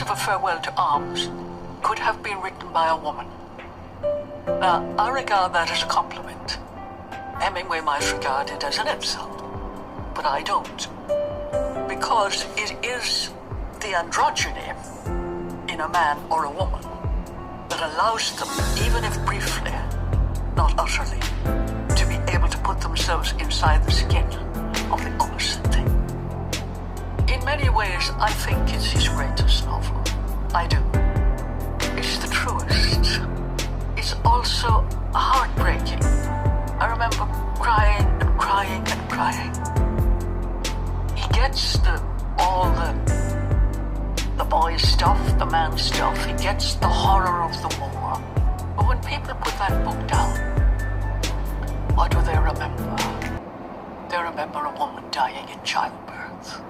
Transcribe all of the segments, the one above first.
of A Farewell to Arms could have been written by a woman. Now, I regard that as a compliment. Hemingway might regard it as an insult, but I don't. Because it is the androgyny in a man or a woman that allows them, even if briefly, not utterly, to be able to put themselves inside the skin of the opposite thing. In many ways, I think it's his greatest novel. I do. It's the truest. It's also heartbreaking. I remember crying and crying and crying. He gets all the boy stuff, the man stuff. He gets the horror of the war. But when people put that book down, what do they remember? They remember a woman dying in childbirth.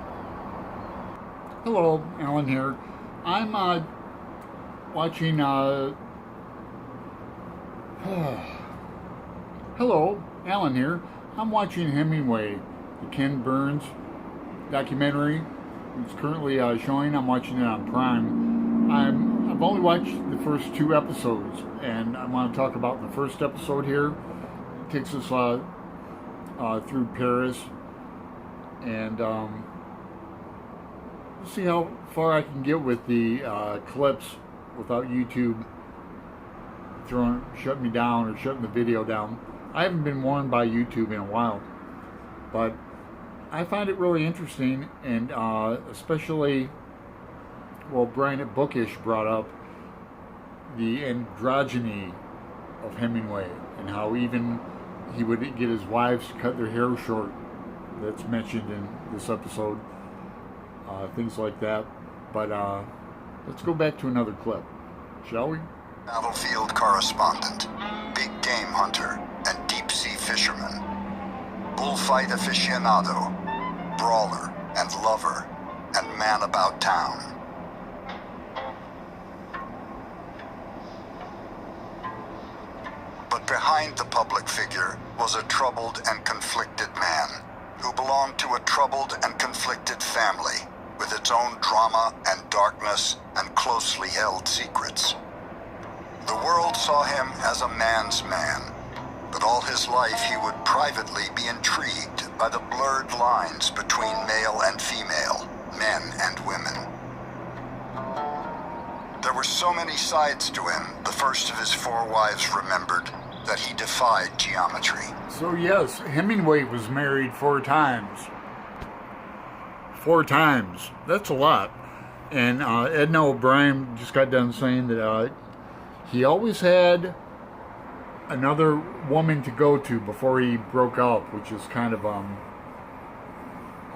Hello, Alan here. I'm watching Hello, Alan here. I'm watching Hemingway, the Ken Burns documentary. It's currently showing. I'm watching it on Prime. I've only watched the first 2 episodes, and I want to talk about the first episode here. It takes us through Paris, and see how far I can get with the clips without YouTube shutting me down or shutting the video down. I haven't been warned by YouTube in a while, but I find it really interesting, and especially, well, Brian at Bookish brought up the androgyny of Hemingway and how even he would get his wives to cut their hair short. That's mentioned in this episode. Things like that. But let's go back to another clip, shall we? Battlefield correspondent, big game hunter, and deep-sea fisherman, bullfight aficionado, brawler and lover, and man about town. But behind the public figure was a troubled and conflicted man who belonged to a troubled and conflicted family with its own drama and darkness and closely held secrets. The world saw him as a man's man, but all his life he would privately be intrigued by the blurred lines between male and female, men and women. There were so many sides to him, the first of his 4 wives remembered, that he defied geometry. So yes, Hemingway was married 4 times. 4 times. That's a lot. And Edna O'Brien just got done saying that he always had another woman to go to before he broke up, which is kind of, I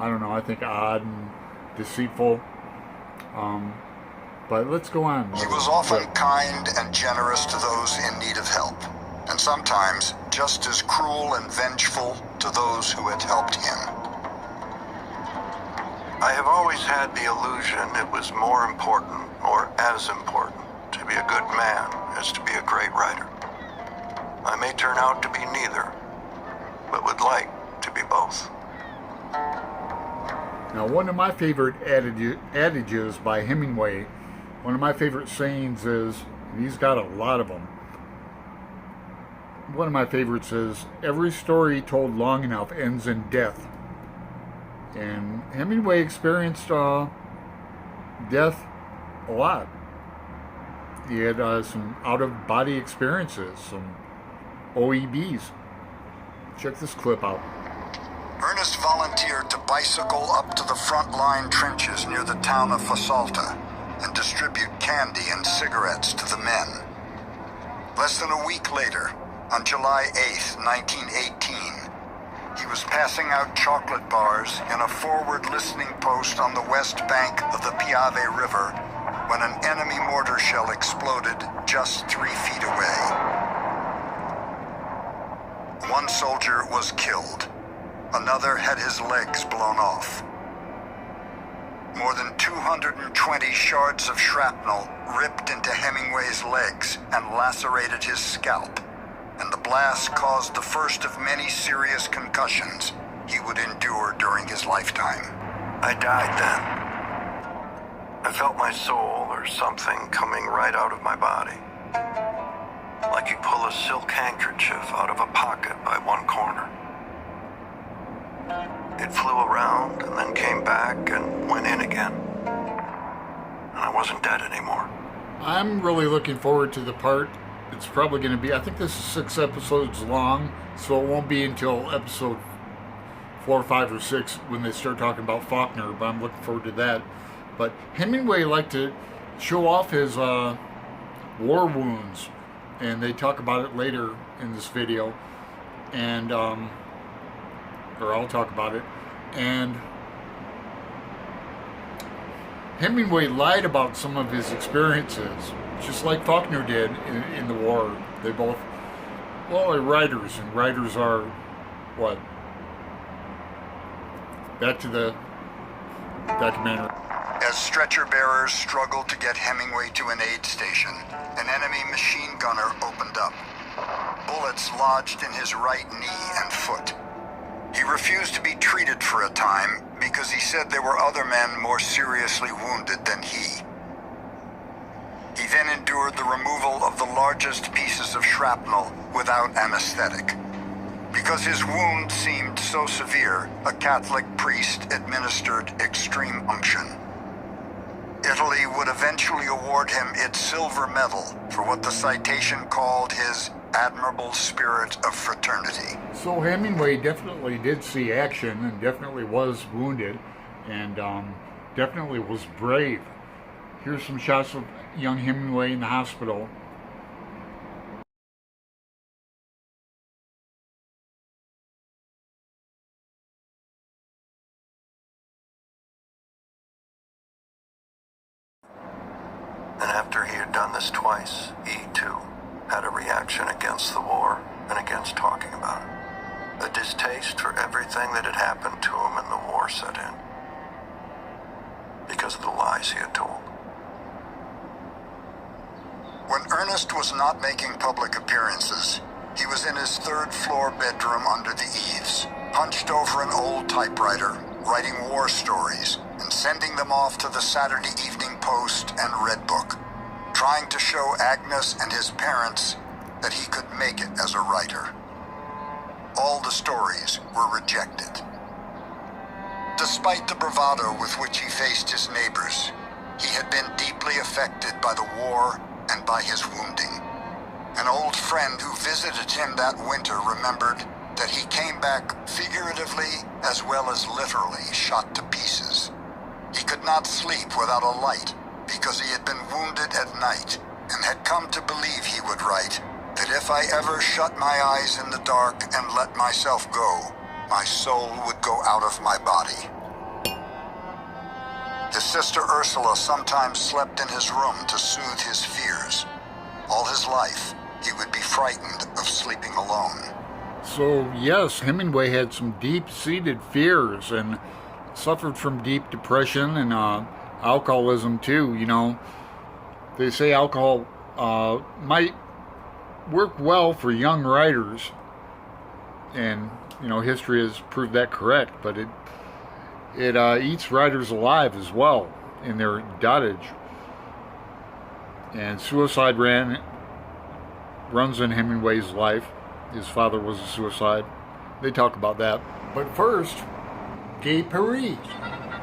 don't know, I think odd and deceitful. But let's go on. He was often kind and generous to those in need of help, and sometimes just as cruel and vengeful to those who had helped him. I have always had the illusion it was more important, or as important, to be a good man as to be a great writer. I may turn out to be neither, but would like to be both. Now, one of my favorite adages by Hemingway, one of my favorite sayings is, and he's got a lot of them, one of my favorites is, every story told long enough ends in death. And Hemingway experienced death a lot. He had some out-of-body experiences, some OEBs. Check this clip out. Ernest volunteered to bicycle up to the front-line trenches near the town of Fasalta and distribute candy and cigarettes to the men. Less than a week later, on July 8th, 1918, he was passing out chocolate bars in a forward listening post on the west bank of the Piave River when an enemy mortar shell exploded just 3 feet away. One soldier was killed. Another had his legs blown off. More than 220 shards of shrapnel ripped into Hemingway's legs and lacerated his scalp, and the blast caused the first of many serious concussions he would endure during his lifetime. I died then. I felt my soul, or or something coming right out of my body. Like you pull a silk handkerchief out of a pocket by one corner. It flew around and then came back and went in again. And I wasn't dead anymore. I'm really looking forward to the part. It's probably going to be, I think this is 6 episodes long, so it won't be until episode 4, 5, or 6 when they start talking about Faulkner, but I'm looking forward to that. But Hemingway liked to show off his war wounds, and they talk about it later in this video, and or I'll talk about it. And Hemingway lied about some of his experiences, just like Faulkner did in the war. They both, well, are writers, and writers are, what? Back to the documentary. As stretcher bearers struggled to get Hemingway to an aid station, an enemy machine gunner opened up. Bullets lodged in his right knee and foot. He refused to be treated for a time because he said there were other men more seriously wounded than he. He then endured the removal of the largest pieces of shrapnel without anesthetic. Because his wound seemed so severe, a Catholic priest administered extreme unction. Italy would eventually award him its silver medal for what the citation called his admirable spirit of fraternity. So Hemingway definitely did see action and definitely was wounded and definitely was brave. Here's some shots of young Hemingway in the hospital. And after he had done this twice, he, too, had a reaction against the war and against talking about it. A distaste for everything that had happened to him in the war set in. Because of the lies he had told. When Ernest was not making public appearances, he was in his third-floor bedroom under the eaves, hunched over an old typewriter, writing war stories, and sending them off to the Saturday Evening Post and Redbook, trying to show Agnes and his parents that he could make it as a writer. All the stories were rejected. Despite the bravado with which he faced his neighbors, he had been deeply affected by the war and by his wounding. An old friend who visited him that winter remembered that he came back figuratively as well as literally shot to pieces. He could not sleep without a light because he had been wounded at night and had come to believe, he would write, that if I ever shut my eyes in the dark and let myself go, my soul would go out of my body. His sister Ursula sometimes slept in his room to soothe his fears. All his life, he would be frightened of sleeping alone. So yes, Hemingway had some deep-seated fears and suffered from deep depression and alcoholism too. You know, they say alcohol might work well for young writers, and you know, history has proved that correct, but it eats writers alive as well in their dotage. And suicide runs in Hemingway's life. His father was a suicide. They talk about that. But first, Gay Paris.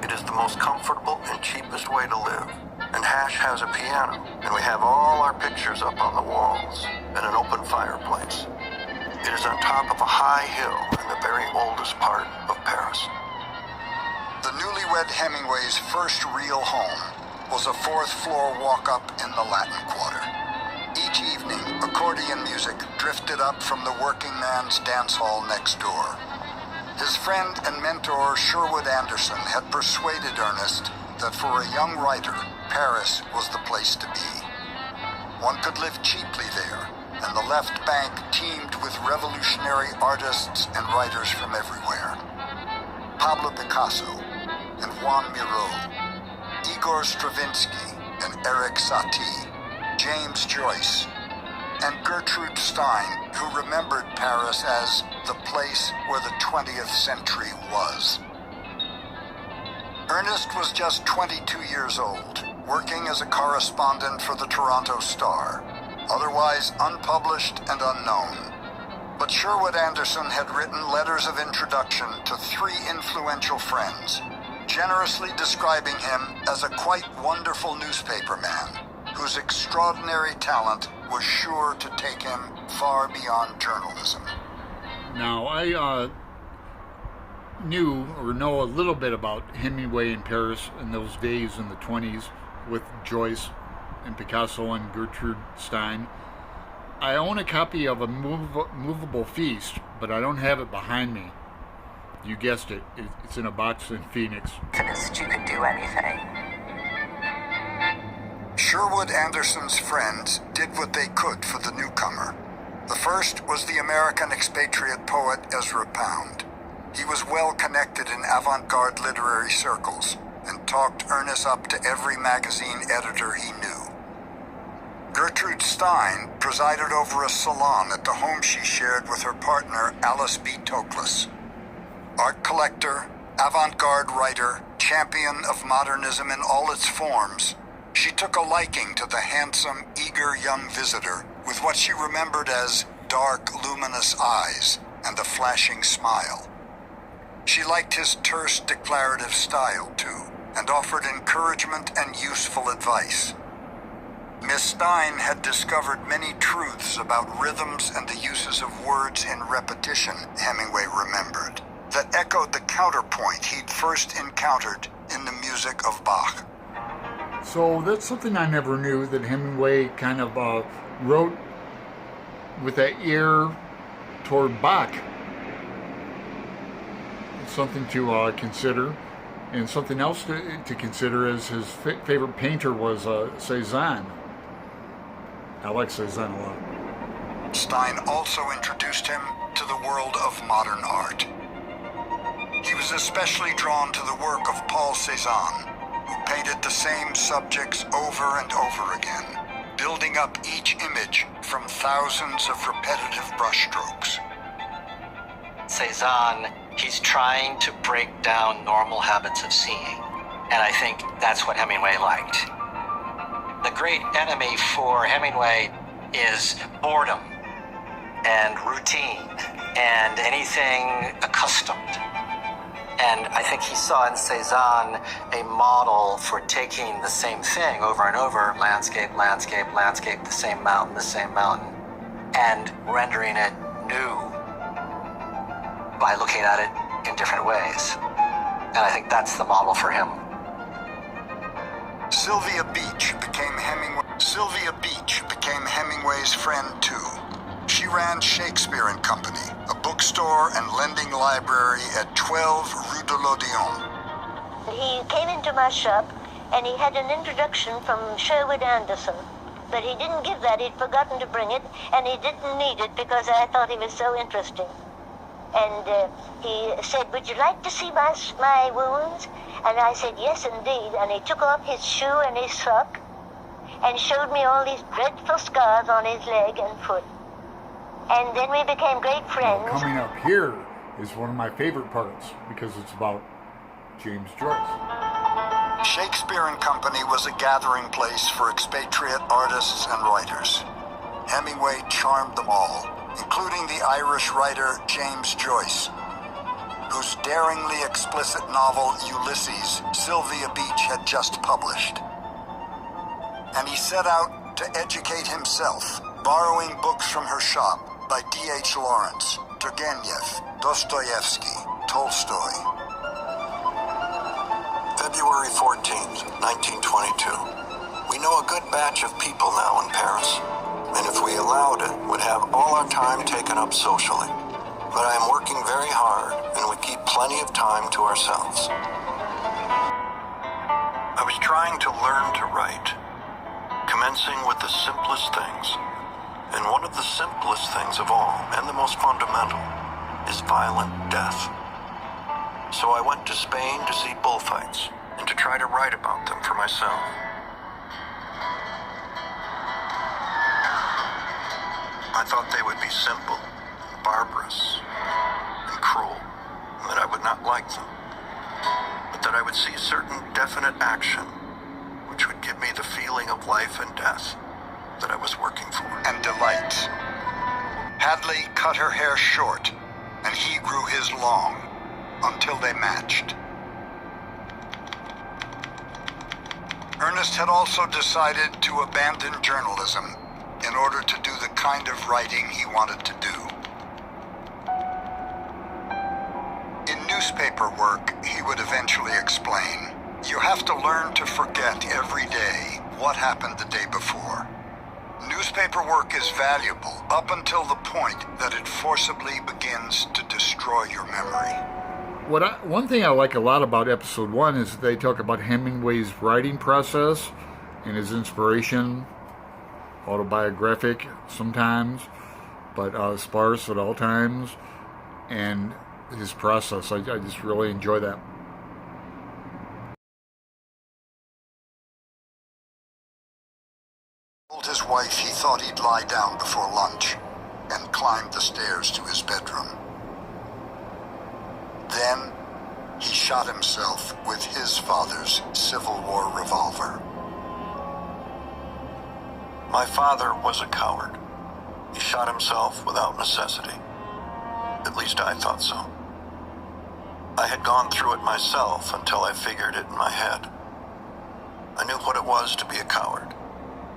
It is the most comfortable and cheapest way to live. And Hash has a piano, and we have all our pictures up on the walls, and an open fireplace. It is on top of a high hill in the very oldest part of Paris. The newlywed Hemingway's first real home was a fourth-floor walk-up in the Latin Quarter. Each evening, accordion music drifted up from the working man's dance hall next door. His friend and mentor Sherwood Anderson had persuaded Ernest that for a young writer, Paris was the place to be. One could live cheaply there, and the left bank teemed with revolutionary artists and writers from everywhere. Pablo Picasso and Juan Miró, Igor Stravinsky and Eric Satie, James Joyce, and Gertrude Stein, who remembered Paris as the place where the 20th century was. Ernest was just 22 years old working as a correspondent for the Toronto Star, otherwise unpublished and unknown. But Sherwood Anderson had written letters of introduction to 3 influential friends, generously describing him as a quite wonderful newspaperman whose extraordinary talent was sure to take him far beyond journalism. Now, I knew or know a little bit about Hemingway in Paris in those days in the 20s with Joyce and Picasso and Gertrude Stein. I own a copy of A Movable Feast, but I don't have it behind me. You guessed it, it's in a box in Phoenix. You can do anything. Sherwood Anderson's friends did what they could for the newcomer. The first was the American expatriate poet Ezra Pound. He was well connected in avant-garde literary circles and talked Ernest up to every magazine editor he knew. Gertrude Stein presided over a salon at the home she shared with her partner Alice B. Toklas. Art collector, avant-garde writer, champion of modernism in all its forms, she took a liking to the handsome, eager young visitor with what she remembered as dark, luminous eyes and a flashing smile. She liked his terse, declarative style, too, and offered encouragement and useful advice. Miss Stein had discovered many truths about rhythms and the uses of words in repetition, Hemingway remembered, that echoed the counterpoint he'd first encountered in the music of Bach. So that's something I never knew, that Hemingway kind of wrote with that ear toward Bach. It's something to consider. And something else to consider is his favorite painter was Cézanne. I like Cézanne a lot. Stein also introduced him to the world of modern art. He was especially drawn to the work of Paul Cézanne, who painted the same subjects over and over again, building up each image from thousands of repetitive brushstrokes. Cézanne, he's trying to break down normal habits of seeing, and I think that's what Hemingway liked. The great enemy for Hemingway is boredom and routine and anything accustomed. And I think he saw in Cézanne a model for taking the same thing over and over, landscape, landscape, landscape, the same mountain, and rendering it new by looking at it in different ways. And I think that's the model for him. Sylvia Beach became Hemingway's friend too. She ran Shakespeare and Company, a bookstore and lending library at 12 Rue de l'Odéon. He came into my shop and he had an introduction from Sherwood Anderson, but he didn't give that. He'd forgotten to bring it, and he didn't need it because I thought he was so interesting. And he said, "Would you like to see my wounds?" And I said, "Yes, indeed." And he took off his shoe and his sock and showed me all these dreadful scars on his leg and foot. And then we became great friends. Now, coming up here is one of my favorite parts because it's about James Joyce. Shakespeare and Company was a gathering place for expatriate artists and writers. Hemingway charmed them all, including the Irish writer James Joyce, whose daringly explicit novel Ulysses Sylvia Beach had just published. And he set out to educate himself, borrowing books from her shop by D.H. Lawrence, Turgenev, Dostoevsky, Tolstoy. February 14th, 1922. We know a good batch of people now in Paris, and if we allowed it, would have all our time taken up socially. But I am working very hard, and we keep plenty of time to ourselves. I was trying to learn to write, commencing with the simplest things. And one of the simplest things of all, and the most fundamental, is violent death. So I went to Spain to see bullfights, and to try to write about them for myself. I thought they would be simple, barbarous, and cruel, and that I would not like them, but that I would see certain definite action which would give me the feeling of life and death that I was working for. And delights. Hadley cut her hair short, and he grew his long, until they matched. Ernest had also decided to abandon journalism in order to do the kind of writing he wanted to do. In newspaper work, he would eventually explain, you have to learn to forget every day what happened the day before. Newspaper work is valuable up until the point that it forcibly begins to destroy your memory. One thing I like a lot about episode 1 is they talk about Hemingway's writing process and his inspiration, autobiographic sometimes, but sparse at all times, and his process. I just really enjoy that. Told his wife he thought he'd lie down before lunch and climbed the stairs to his bedroom. Then, he shot himself with his father's Civil War revolver. My father was a coward. He shot himself without necessity. At least I thought so. I had gone through it myself until I figured it in my head. I knew what it was to be a coward,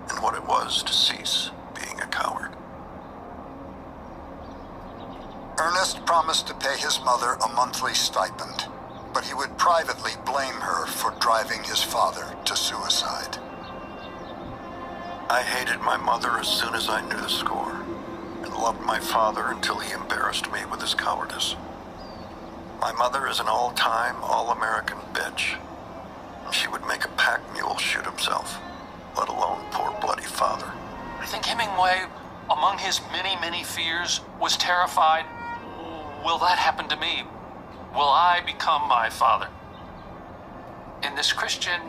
and what it was to cease being a coward. Ernest promised to pay his mother a monthly stipend, but he would privately blame her for driving his father to suicide. I hated my mother as soon as I knew the score, and loved my father until he embarrassed me with his cowardice. My mother is an all-time, all-American bitch. She would make a pack mule shoot himself, let alone poor bloody father. I think Hemingway, among his many, many fears, was terrified. Will that happen to me? Will I become my father? In this Christian,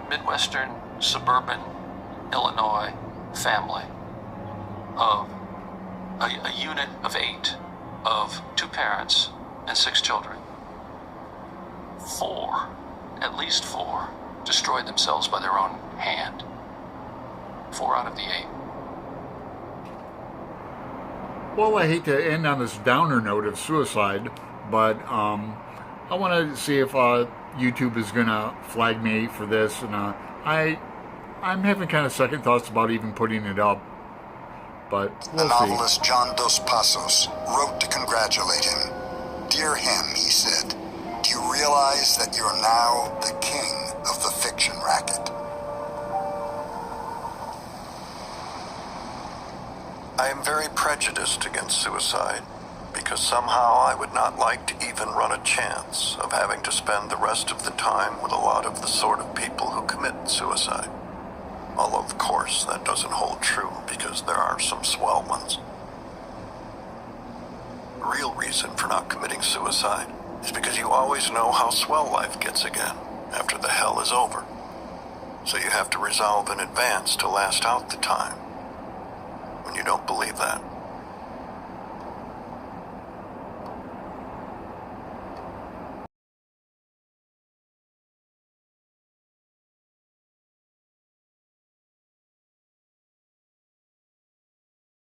Midwestern, suburban, Illinois family of a unit of 8, of 2 parents and 6 children, 4, at least 4, destroyed themselves by their own hand. 4 out of the 8. Well, I hate to end on this downer note of suicide, but I want to see if YouTube is going to flag me for this, and I'm having kind of second thoughts about even putting it up, but we'll the see. novelist John Dos Passos wrote to congratulate him. Dear him, he said, do you realize that you're now the king of the fiction racket? I am very prejudiced against suicide, because somehow I would not like to even run a chance of having to spend the rest of the time with a lot of the sort of people who commit suicide. Although, of course, that doesn't hold true, because there are some swell ones. The real reason for not committing suicide is because you always know how swell life gets again after the hell is over. So you have to resolve in advance to last out the time. When you don't believe that,